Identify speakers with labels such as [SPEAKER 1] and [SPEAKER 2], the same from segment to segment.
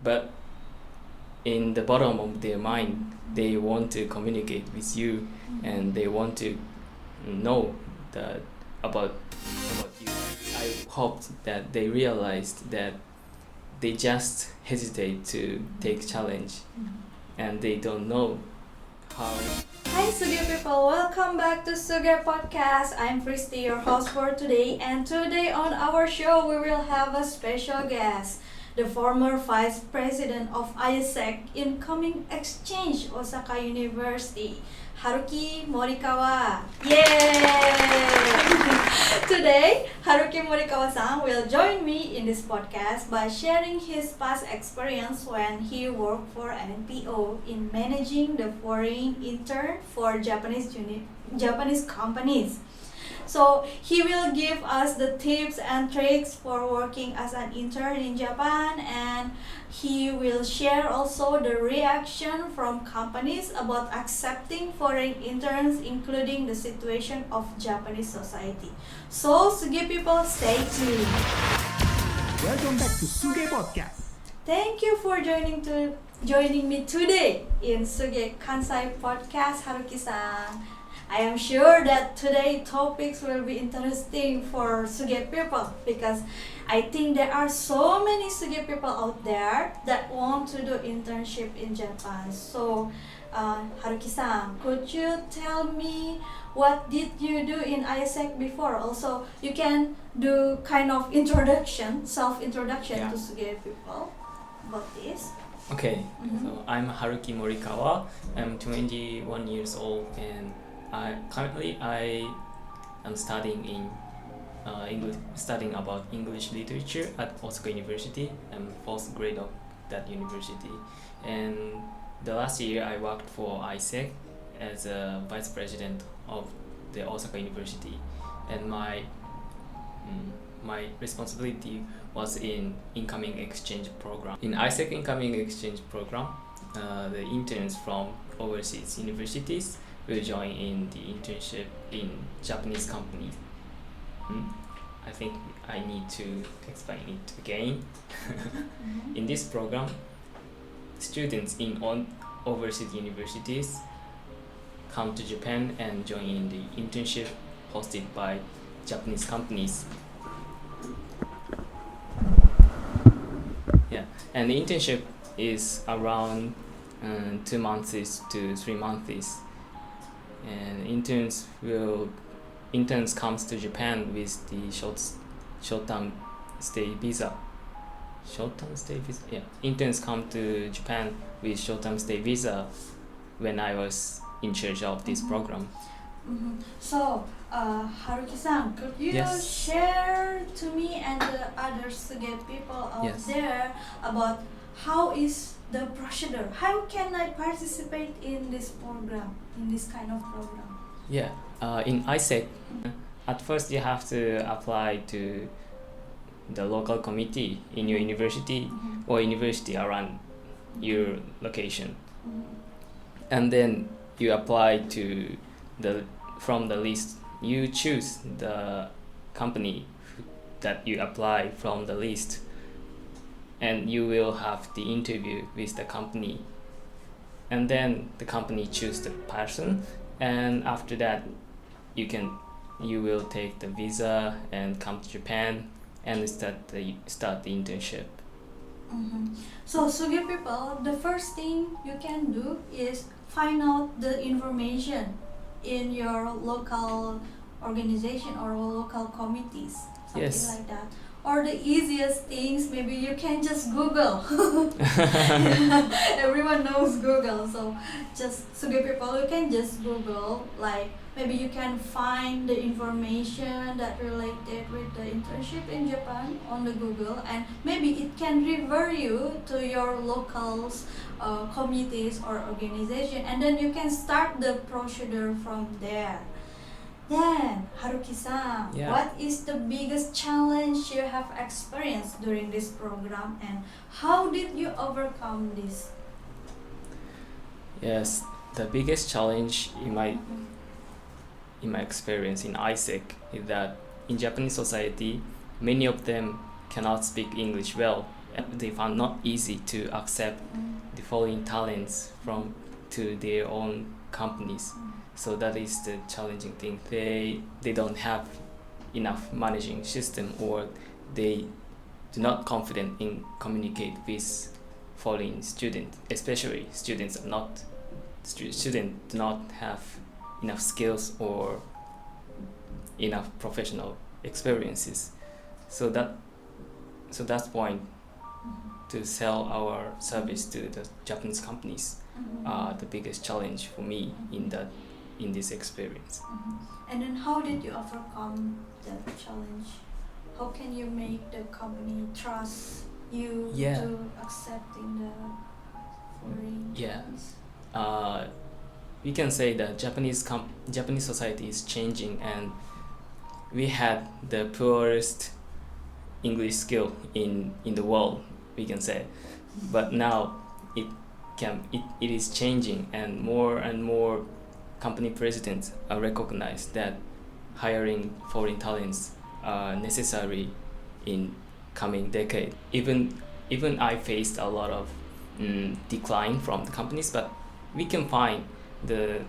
[SPEAKER 1] but in the bottom of their mind, they want to communicate with you, and they want to know that about you. I hoped that they realized that they just hesitate to take challenge, and they don't know how.
[SPEAKER 2] Hi SUGEE people, welcome back to SUGEE podcast. I'm Christy, your host for today, and today on our show we will have a special guest, the former Vice President of AISEC Incoming Exchange, Osaka University, Haruki Morikawa. Yay! Today, Haruki Morikawa-san will join me in this podcast by sharing his past experience when he worked for an NPO in managing the foreign intern for Japanese companies. So he will give us the tips and tricks for working as an intern in Japan, and he will share also the reaction from companies about accepting foreign interns, including the situation of Japanese society. So SUGEE people, stay tuned.
[SPEAKER 3] Welcome back to SUGEE Podcast.
[SPEAKER 2] Thank you for joining me today in SUGEE Kansai Podcast, Haruki-san. I am sure that today's topics will be interesting for SUGEE people, because I think there are so many SUGEE people out there that want to do internship in Japan. So, Haruki-san, could you tell me what did you do in AIESEC before? Also, you can do kind of self-introduction
[SPEAKER 1] Yeah.
[SPEAKER 2] to SUGEE people about this.
[SPEAKER 1] Okay, so I'm Haruki Morikawa. I'm 21 years old, and currently I am studying about English literature at Osaka University. I'm fourth grade of that university, and the last year I worked for AISEC as a vice president of the Osaka University, and my responsibility was in incoming exchange program. In AISEC incoming exchange program, the interns from overseas universities will join in the internship in Japanese companies. I think I need to explain it again. In this program, students in overseas universities come to Japan and join in the internship hosted by Japanese companies. Yeah, and the internship is around 2 months to 3 months. And interns comes to Japan with the short-term stay visa. Yeah, interns come to Japan with short-term stay visa when I was in charge of this program.
[SPEAKER 2] So, Haruki-san, could you
[SPEAKER 1] Yes.
[SPEAKER 2] share to me and the other SUGEE people out
[SPEAKER 1] Yes.
[SPEAKER 2] there about how is the procedure? How can I participate in this program, in this kind of program?
[SPEAKER 1] Yeah, in AISEC, at first you have to apply to the local committee in your university or university around your location, and then you apply to from the list. You choose the company that you apply from the list, and you will have the interview with the company, and then the company choose the person, and after that you will take the visa and come to Japan and start the internship.
[SPEAKER 2] So, SUGEE people, the first thing you can do is find out the information in your local organization or local committees, something
[SPEAKER 1] Yes.
[SPEAKER 2] like that. Or the easiest things, maybe you can just Google. Everyone knows Google, so just SUGEE people, you can just Google, like maybe you can find the information that related with the internship in Japan on the Google, and maybe it can refer you to your locals committees or organization, and then you can start the procedure from there. Then, Haruki-san,
[SPEAKER 1] Yeah.
[SPEAKER 2] what is the biggest challenge you have experienced during this program, and how did you overcome this?
[SPEAKER 1] Yes, the biggest challenge in my experience in AISEC is that in Japanese society, many of them cannot speak English well, They found not easy to accept the foreign talents to their own companies. So that is the challenging thing. They don't have enough managing system, or they do not confident in communicate with foreign students, especially students do not have enough skills or enough professional experiences. So that's point to sell our service to the Japanese companies the biggest challenge for me in this experience.
[SPEAKER 2] And then how did you overcome that challenge? How can you make the company trust you to accepting the foreign talents?
[SPEAKER 1] We can say that Japanese society is changing, and we had the poorest English skill in the world, we can say, but now it is changing, and more company presidents are recognized that hiring foreign talents are necessary in coming decade. Even I faced a lot of decline from the companies, but we can find the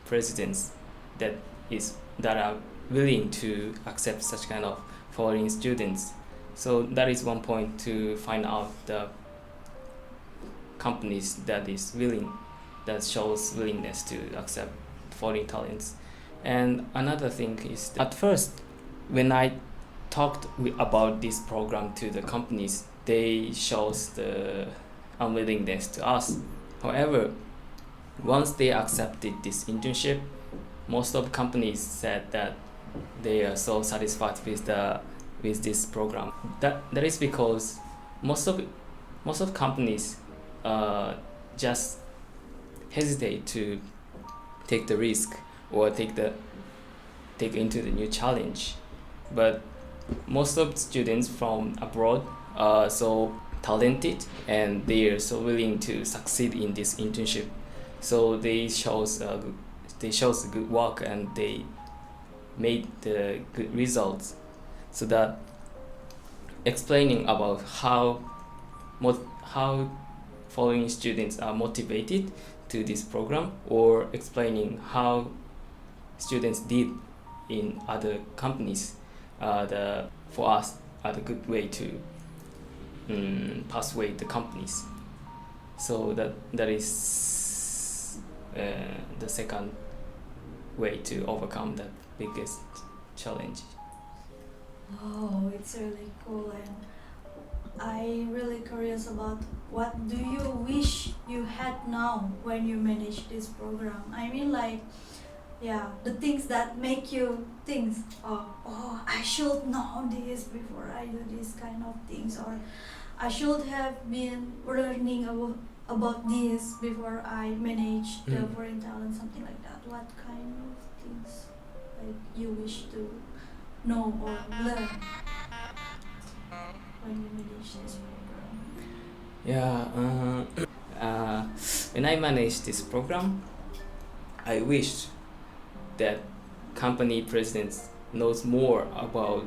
[SPEAKER 1] presidents that are willing to accept such kind of foreign students. So that is one point to find out the companies that shows willingness to accept foreign talents. And another thing is that at first, when I talked about this program to the companies, they shows the unwillingness to us. However, once they accepted this internship, most of companies said that they are so satisfied with this program. That is because most of companies just hesitate to take the risk or take into the new challenge. But most of the students from abroad are so talented, and they are so willing to succeed in this internship. So they shows good work, and they made the good results. So that explaining about how foreign students are motivated to this program, or explaining how students did in other companies, for us are the good way to persuade the companies. So that is the second way to overcome that biggest challenge.
[SPEAKER 2] Oh, it's really cool, and I really curious about what do you wish you had now when you manage this program. I mean, like, the things that make you think, oh, I should know this before I do this kind of things, or I should have been learning about this before I manage the foreign talent, something like that. What kind of things like you wish to know or learn when you manage this program?
[SPEAKER 1] When I manage this program, I wish that company presidents knows more about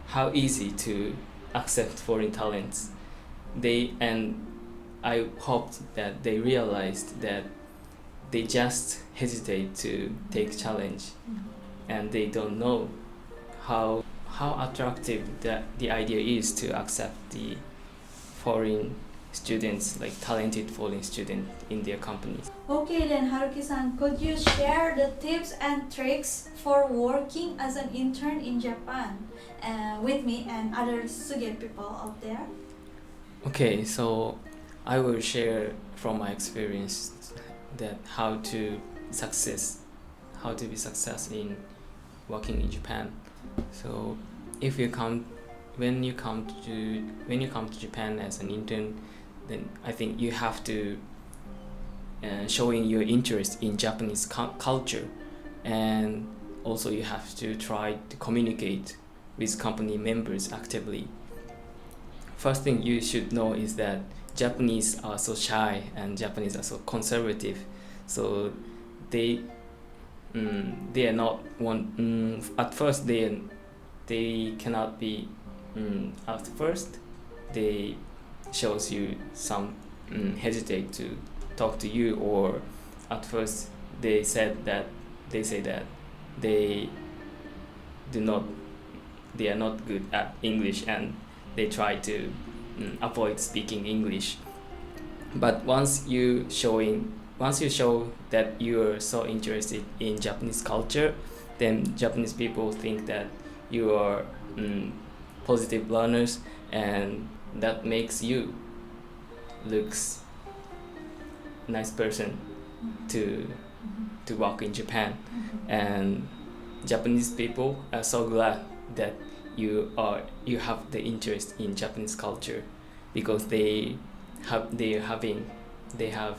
[SPEAKER 1] how easy to accept foreign talents. I hoped that they realized that they just hesitate to take challenge, and they don't know how attractive the idea is to accept the foreign students, like talented foreign student in their companies.
[SPEAKER 2] Okay, then Haruki-san, could you share the tips and tricks for working as an intern in Japan with me and other SUGEE people out there?
[SPEAKER 1] Okay, so I will share from my experience that how to be success in working in Japan. So when you come to Japan as an intern, then I think you have to showing your interest in Japanese culture, and also you have to try to communicate with company members actively. First thing you should know is that Japanese are so shy and Japanese are so conservative, so they are not one. At first they cannot be at first they shows you some hesitate to talk to you, or at first they say that they do not they are not good at English, and they try to avoid speaking English. But once you show that you are so interested in Japanese culture, then Japanese people think that you are positive learners, and that makes you looks nice person to work in Japan. And Japanese people are so glad that you have the interest in Japanese culture, because they have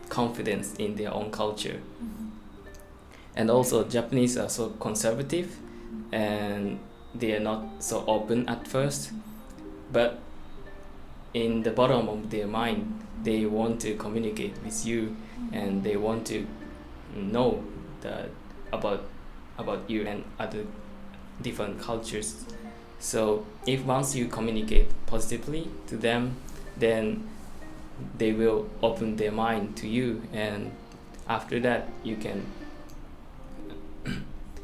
[SPEAKER 1] confidence in their own culture. And also Japanese are so conservative, and they are not so open at first, but in the bottom of their mind they want to communicate with you, and they want to know about you and other different cultures. So if once you communicate positively to them, then they will open their mind to you, and after that you can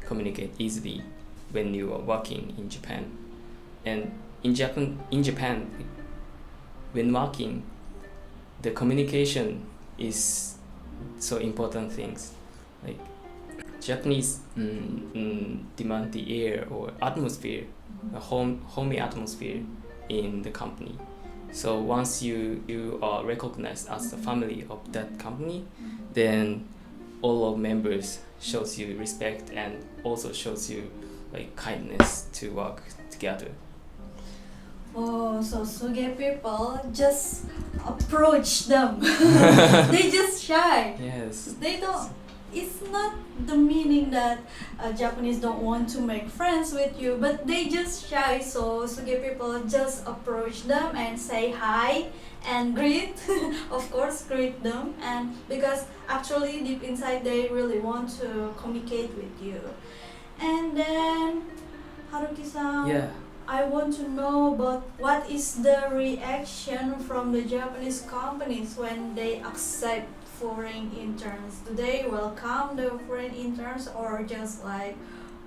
[SPEAKER 1] communicate easily when you are working in Japan. And in Japan, when working, the communication is so important things. Like Japanese demand the air or atmosphere, a homey atmosphere in the company. So once you are recognized as the family of that company, then all of members shows you respect, and also shows you like kindness to work together.
[SPEAKER 2] Oh, so SUGEE people just approach them. They just shy.
[SPEAKER 1] Yes.
[SPEAKER 2] They don't. It's not the meaning that Japanese don't want to make friends with you, but they just shy. So SUGEE people just approach them and say hi and greet. Of course, greet them, and because actually deep inside they really want to communicate with you. And then Haruki-san.
[SPEAKER 1] Yeah.
[SPEAKER 2] I want to know about what is the reaction from the Japanese companies when they accept foreign interns. Do they welcome the foreign interns, or just like,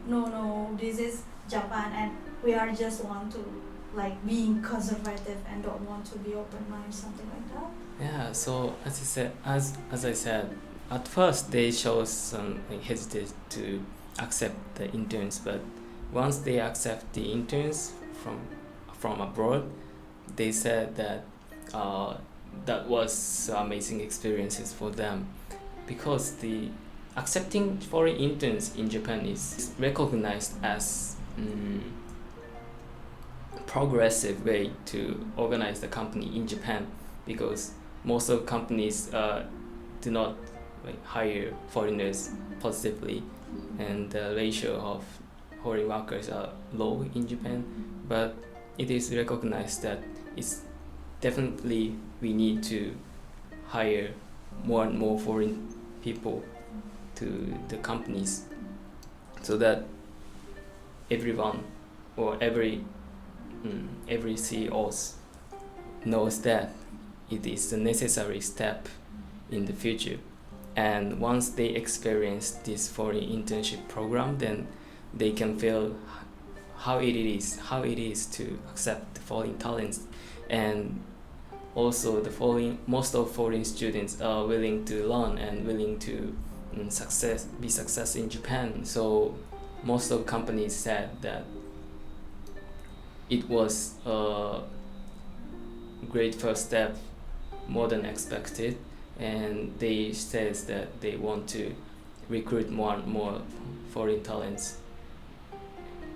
[SPEAKER 2] no, this is Japan and we are just want to like being conservative and don't want to be open-minded, something like that?
[SPEAKER 1] Yeah. So as I said, at first they show some hesitate to accept the interns, but once they accept the interns from abroad, they said that that was amazing experiences for them, because the accepting foreign interns in Japan is recognized as progressive way to organize the company in Japan, because most of companies do not hire foreigners positively, and the ratio of foreign workers are low in Japan. But it is recognized that it's definitely we need to hire more and more foreign people to the companies, so that everyone or every CEOs knows that it is a necessary step in the future. And once they experience this foreign internship program, then they can feel how it is to accept the foreign talents. And also most of foreign students are willing to learn and willing to be success in Japan. So most of companies said that it was a great first step, more than expected, and they says that they want to recruit more and more foreign talents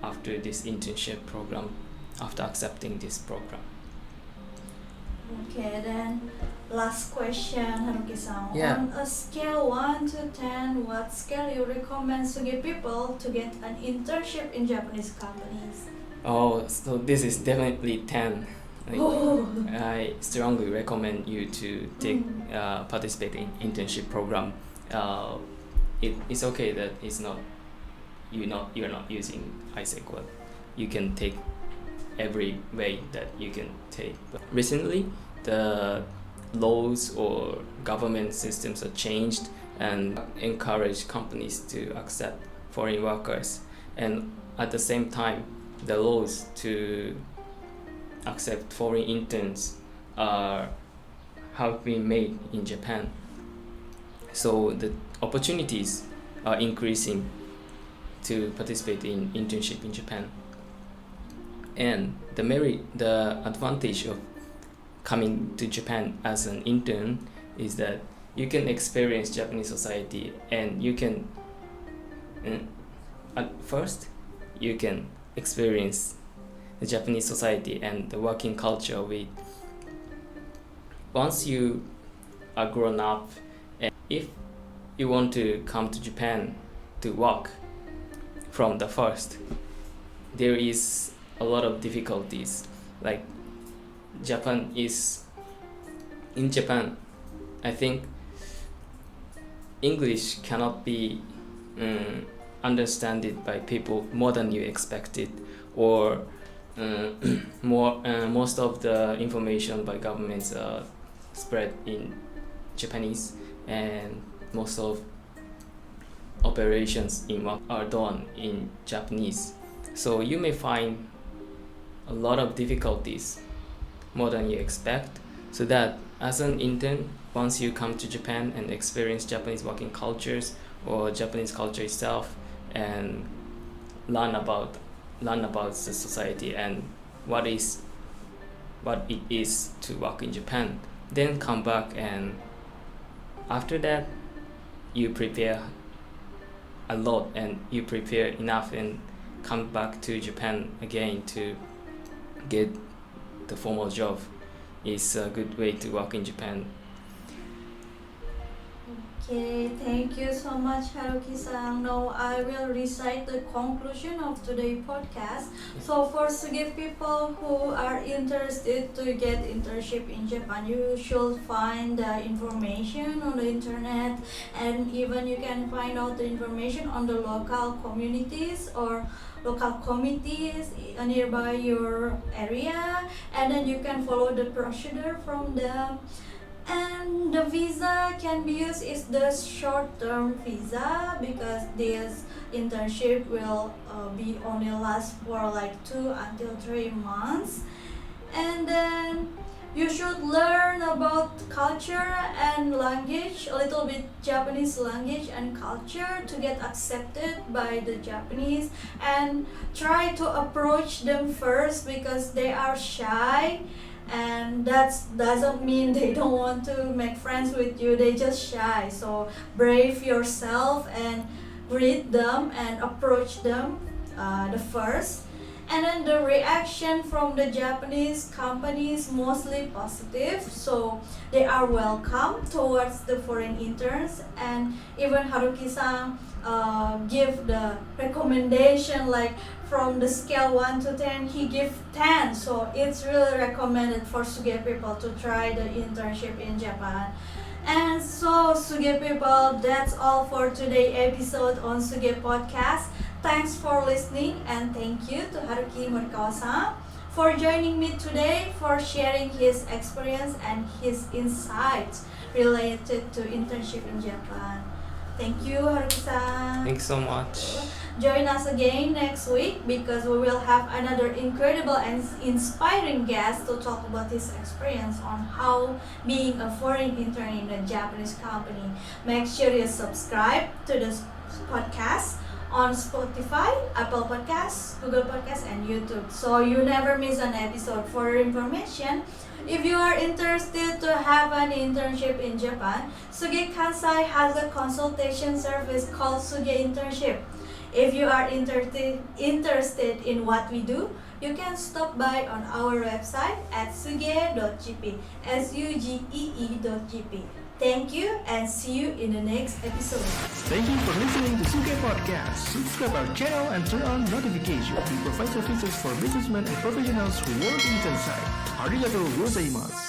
[SPEAKER 1] after this internship program, after accepting this program.
[SPEAKER 2] Okay, then last question, Haruki-san.
[SPEAKER 1] Yeah.
[SPEAKER 2] On a scale 1 to 10, what scale you recommend SUGEE people to get an internship in Japanese companies?
[SPEAKER 1] Oh, so this is definitely 10.
[SPEAKER 2] Oh.
[SPEAKER 1] I strongly recommend you to take participate in internship program. It's okay that you're not using AISEC. Well, you can take every way that you can take. But recently, the laws or government systems are changed and encourage companies to accept foreign workers, and at the same time the laws to accept foreign interns have been made in Japan, so the opportunities are increasing to participate in internship in Japan. And the advantage of coming to Japan as an intern is that you can experience Japanese society, and you can at first you can experience the Japanese society and the working culture with. Once you are grown up, and if you want to come to Japan to work from the first, there is a lot of difficulties. Like in Japan, I think English cannot be understood by people more than you expected, or most of the information by governments are spread in Japanese, and most of operations in work are done in Japanese. So you may find a lot of difficulties more than you expect. So that as an intern, once you come to Japan and experience Japanese working cultures or Japanese culture itself, and learn about the society and what it is to work in Japan, then come back, and after that you prepare a lot and you prepare enough and come back to Japan again to get the formal job. Is a good way to work in Japan.
[SPEAKER 2] Okay, thank you so much, Haruki-san. Now I will recite the conclusion of today's podcast. So for SUGEE people who are interested to get internship in Japan, you should find the information on the internet, and even you can find out the information on the local communities or local committees nearby your area, and then you can follow the procedure from them. And the visa can be used is the short-term visa, because this internship will be only last for like 2 until 3 months. And then you should learn about culture and language, a little bit Japanese language and culture to get accepted by the Japanese, and try to approach them first because they are shy. And that doesn't mean they don't want to make friends with you, they just shy. So brave yourself and greet them and approach them the first. And then the reaction from the Japanese companies mostly positive, so they are welcome towards the foreign interns. And even Haruki-san give the recommendation, like from the scale 1 to 10, he give 10. So it's really recommended for SUGEE people to try the internship in Japan. And so SUGEE people, that's all for today's episode on SUGEE Podcast. Thanks for listening, and thank you to Haruki Morikawa-san for joining me today, for sharing his experience and his insights related to internship in Japan. Thank you, Haruki-san.
[SPEAKER 1] Thanks so much.
[SPEAKER 2] Join us again next week, because we will have another incredible and inspiring guest to talk about his experience on how being a foreign intern in a Japanese company. Make sure you subscribe to this podcast on Spotify, Apple Podcasts, Google Podcasts, and YouTube, so you never miss an episode. For your information, if you are interested to have an internship in Japan, SUGEE Kansai has a consultation service called SUGEE Internship. If you are interested in what we do, you can stop by on our website at sugee.gp, SUGEE.gp. Thank you, and see you in the next episode.
[SPEAKER 3] Thank you for listening to SUGEE Podcast. Subscribe our channel and turn on notifications. We provide services for businessmen and professionals who work internship. Arigatou gozaimasu.